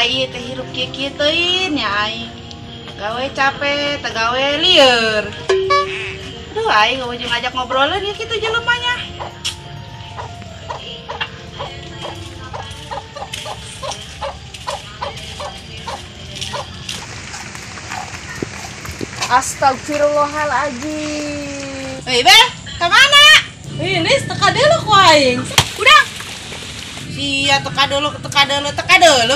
ai teh hirup kieu teuing nya aing. Gawe capek, teu gawe lieur. Aduh aing ujung ngajak ngobrolan ya kitu jelemanya. Astagfirullahaladzim. Bel, ke mana? Ini teka dulu ku aing. Udah. Sia teka dulu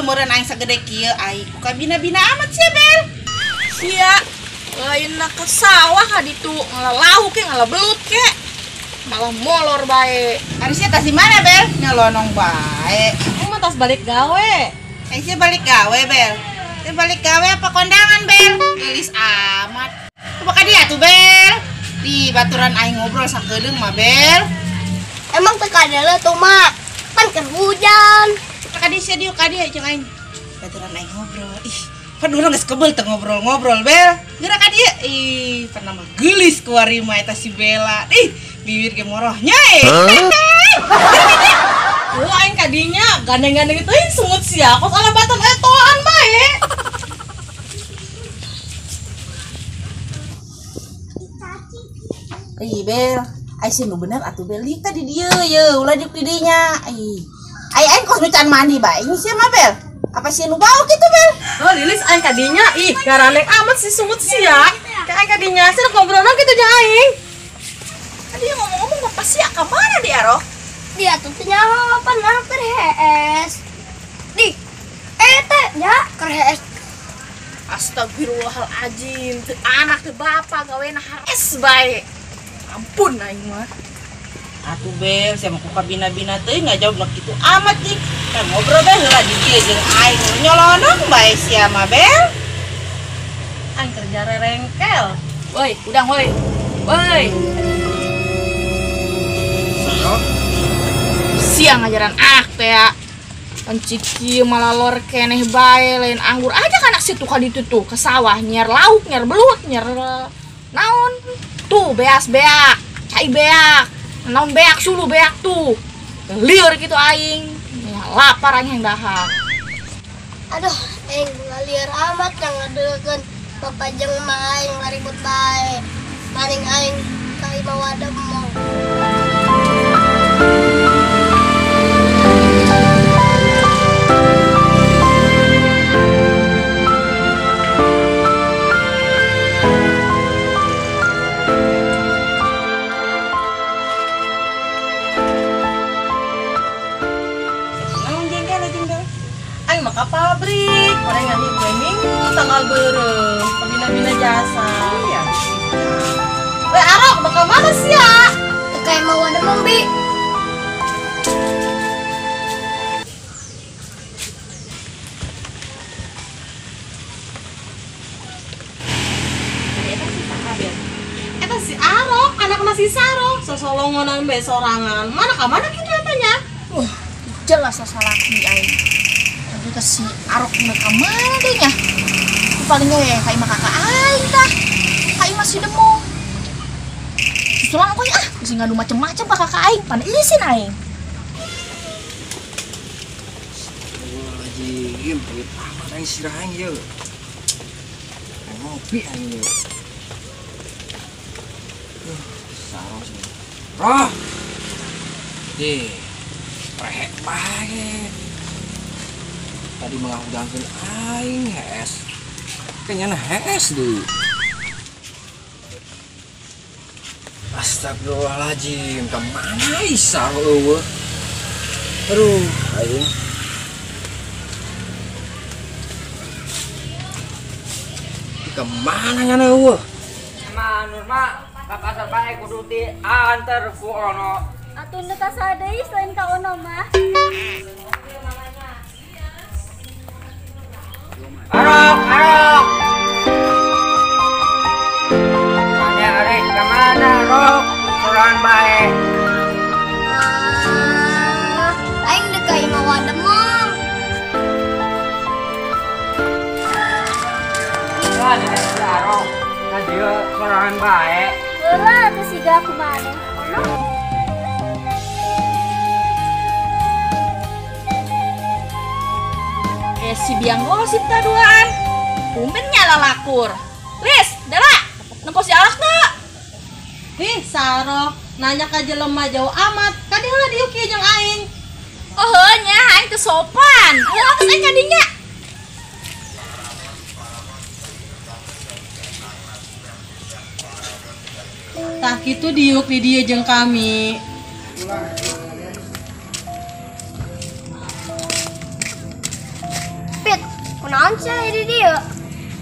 meureun aing sagede kieu aing. Buka bina-bina amat sia, Bel. Sia, lainna ke sawah ka ditu ngalalau ke ngalabelut ke. Malah molor bae. Harusnya tas di mana, Bel? Nyelonong bae. Emang tas balik gawe. Aing balik gawe, Bel. Teh balik gawe apa kondangan, Bel? Gelis amat. Coba ka dia tuh, Bel. Di baturan aing ngobrol sakedeung mah, Bel. Emang teka dulu tuh mak, kan hujan. Ka dia sia dieu ka dia jeung aing. Baturan aing ngobrol. Ih, kan urang geus kebel teu ngobrol-ngobrol, Bel. Geura ka dia. Ih, pernah mah geulis ku ari mah eta si Bella. Ih, bibir ge morohnya Oh, aing kadinya gandeng-gandeng itu sungut sia kos alabatan etoan bae. Ih, Bel. Ai sih nu bener atuh Bel. Ih, tadi dia ye, ulah di didinya. Ai kos nu can mandi bae. Ini sia mah, Bel. Apa sih nu bau gitu, Bel? Oh, Lilis aing kadinya ih garanek amat si sungut sia. Kayak aing kadinya sih ngobrolna gitu jeung aing. Tadi ngomong-ngomong apa sih ka mana dia, Roh? Dia tuh nyawa pernah kerhes. Di, teh nya kerhes. Astagfirullahaladzim, teu anak teu bapak gawena hares bae. Ampun aing mah. Atuh Bel, saya mau ku kabina-bina teuing ngajawab nak kitu amat cik. Kan ngobrol bae heula di dieu jeung aing nyolonong bae sia mah, Bel. Aing kerja rerengkel. Woi, udang woi. Woi. Siang ngajaran anak teh ya. Encik malah lor keneh bae lain anggur aja kan anak situ ka ditu tuh ke sawah nyer lauk nyer belut nyer naon tuh beas beak cai beak naon beak sulu beak tuh lieur gitu aing ya, lapar aing dahar. Aduh, aing ngalieur amat yang ngadegeun bapak jeung emak aing ngaribut bae. Maning aing ka imah wadem mah. Ke pabrik, orang ngasih gue minggu tanggal berem, pembina-bina jasa. Iya. Arok, bakal mana sih ya? Kayak mau ada Bi. Eta si Arok, anak nasi Saro, sosolongonan be sorangan. Mana kamana kita tanya? Jelas sasalaki aing. Tapi si Arok mereka mana deh nya? Palingnya ya kayak mah kakak aing tah. Kayak masih demo. Justru aku ya geus ngadu macem-macem ka kakak aing, pan isin aing. Astagfirullahaladzim, pelit amat aing sirah aing ye. Aing ngopi aing ye. Sarong sih. Roh. Deh. Rehek bae. Tadi mengahudangkeun aing hees. Kayaknya hees deui. Astagfirullahaladzim, kemana isar eueuh? Aduh, aing. Kemana nya eueuh? Manur mah kakak bae kudu diantar ku ono. Atuh teu tasa deui selain ka ono mah. Arok. Ada arek kemana Rok? Soran bae. Aing dek ka imah wadem mah. Kan si Arok. Kan dia soran bae. Heula teu siga kumaha. Ono. Si biang gosip taduan. Tumbennya lalakur. Lis, Dela, nempo si Arak tuh. Ih, Saro, nanya ka jelema jauh amat. Kadiheula diuk kieu jeung aing. Oh nya, aing teu sopan. Heula geus aing kadinya. Tah kitu diuk di dieu jeung kami. Pit, kunaon sih di dia?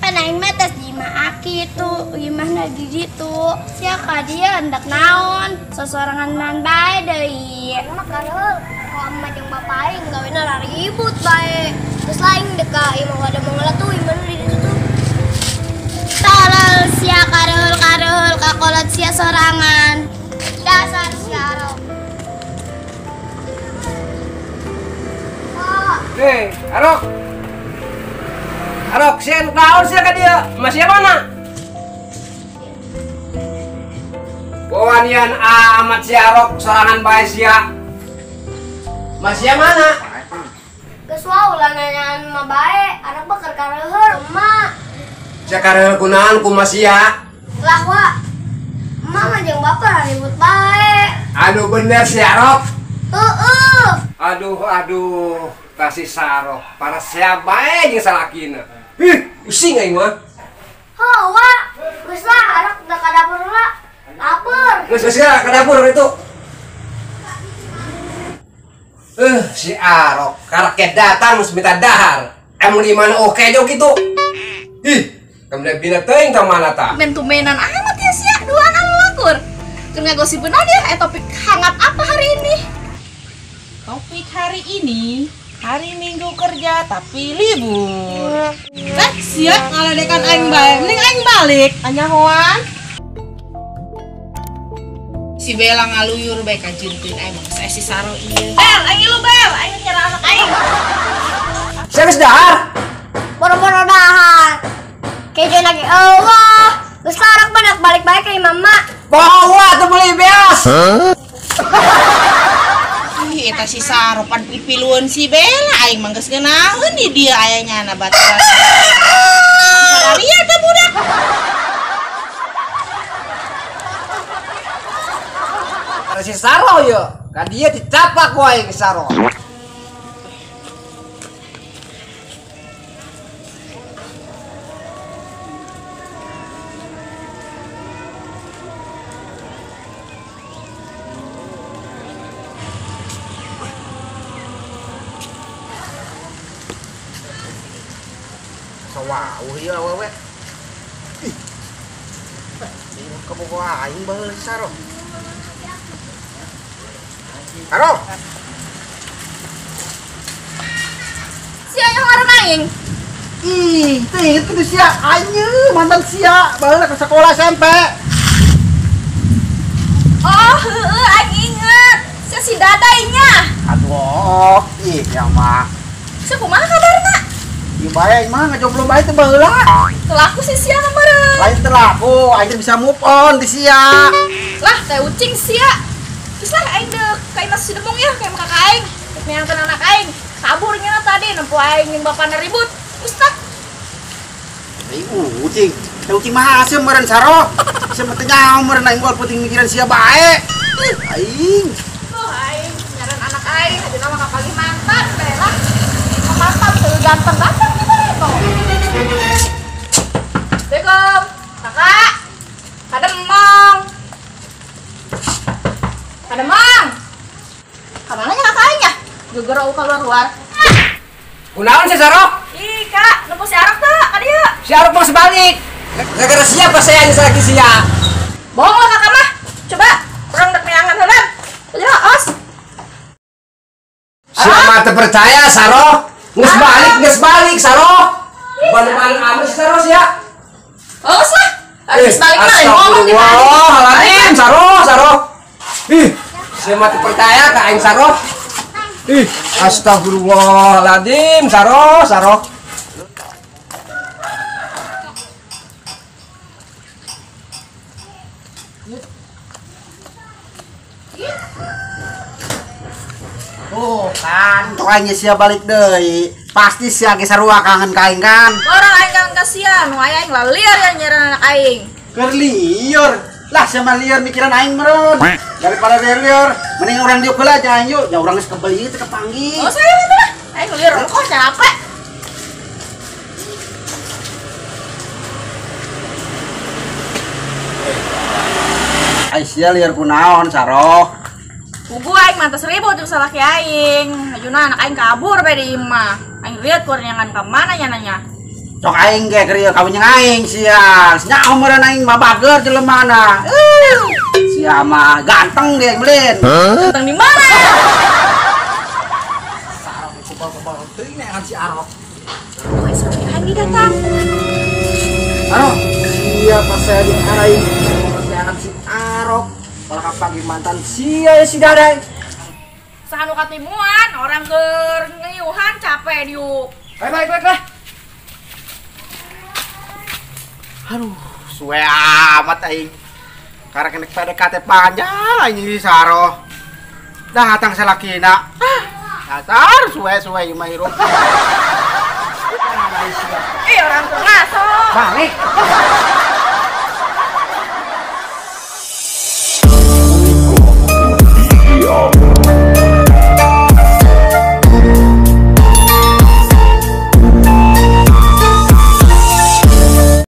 Panaing mah tes di aki tuh, gimana di ditu? Siapa dia hendak naon? Sesorangan nan bae deui. Mah kareuh kok emak jeung bapak aing gawena ribut bae. Terus lain deka imah ada mau ngelatuh gimana di ditu tuh? Tolol sia kareuh kakolot sia sorangan. Dasar siarok. Arok. Arok, saya naon sih ka dia? Masih mana? Wawanian amat si Arok sorangan bae sia. Masih mana? Geus wae ulah nanyaan mah bae, anak bakar kareuheur emak. Sakareuh kunaon ku Masia? Lah wa. Emak mah jeung bapak ribut bae. Aduh bener si Arok. Heeh. Aduh, kasih Sarok. Para siapa aja salakina. Pusing aing mah. Hawa. Geus lah anak udah ka dapur lah. Dapur. Geus ka dapur itu. Si Arok, karek datang geus minta dahar. Emang di mana oke jauh gitu. Kemudian bina teuing ka mana tah? Tumen-tumenan amat ya sia duaan lalakur. Keur ngagosipin dia topik hangat apa hari ini? Topik hari ini, hari Minggu kerja tapi libur. Siap ngaladekan aing bae. Mending aing balik. Anyahoan. Si Bella ngaluyur bae ka jinteun aing mah saya si Saro ieu. Bel, aing lu Bel, aing nyerah anak aing. Saya geus dahar. Boro-boro dahar. Kejo lagi Allah. Geus larak banyak balik bae ka mama. Bawa tuh beli beas. Ih, eta si Saro pan pipiluan si Bella aing mah geus ngeunaheun di dieu aya nyana baturan. Sararia teh budak. Ada si Saro yo, kan dia dicapak wae ke Saro. Wow, iya wewe. Ini kamu aing baheula Saro. Saro. Sia yang ngaran aing. Ih, teh itu sia anjeu mantan sia baheula ke sekolah SMP. Oh, heueuh aing inget. Sia si dadainya. Aduh, ih yang mah. Sia kumaha kabarna? Ieu bae mah ngajomblo bae teh baheula. Kelaku si sia mah meureun. Lain teh laku, aing bisa move on di sia. Lah, teh ucing sia. Terus lah aing dek ka imah si demong ya, kayak kakak aing. Dek neangkeun anak aing. Kaburnya tadi nempo aing jeung bapana ribut. Ustaz. Ucing. Teh ucing mah hasil meureun Saro. Sia mah teh nyaho meureun aing moal penting mikiran sia bae. Aing. Oh, aing nyaran anak aing ajeuna mah kapagi mantan teh lah. Mantan teu ganteng-ganteng di mana itu. Assalamualaikum. Kakak. Kademong. Kademong. Kamana nya kakak aing ya? Geger au keluar-luar. Kunaon si Saro? Ih, Kak, nempo si Arok teh ka dieu. Si Arok mau sebalik. Gara-gara siapa saya yang lagi sia? Bohong lah kakak mah. Coba orang dek neangan heulan. Ayo, awas. Siapa terpercaya Saro? Nges balik Saro. Balik amat si Saro sia. Awas lah. Habis balik mah ngomong di balik. Astagfirullahaladzim, Saro. Ih, saya mati percaya ke aing Saro. Ih, astagfirullahaladzim, Saro. Oh, kan, tokanya sia balik deui. Pasti si age sarua kangen kain kan. Orang aing kan kasihan, nu aing lah liar yang nyerang anak aing. Keur liur. Lah sama liur mikiran aing meureun. Daripada dia liur, mending orang diuk heula jangan yuk. Ya urang geus kebel ieu teh kepanggih. Oh saya betul lah, aing liar kok capek. Ai sia liur kunaon Saro? Pugu aing mantas ribut jeung salaki aing. Ayeuna anak aing kabur bae di imah. Aing lihat kurenyangan ka mana nya nanya. Cok aing ge keur ieu kawin jeung aing sia. Nya umeureun aing mah bager jelemana. Sia mah ganteng ge melin. Tentang di mana? Kubal-kubal teuing neangan si Arok. Oh, sampai lagi datang. Arok, sia pas saya di aing neangan si Arok. Kalau kapagi mantan sia ya si Dadai. Sanu katimuan, orang keur ngeuhan capek diuk. Baik. Aduh, suwe amat aing. Karena kena PDKT panjang ini Saro. Datang salakina. Dasar suwe-suwe ieu mah hirup. Ih, orang tuh ngaso. Balik.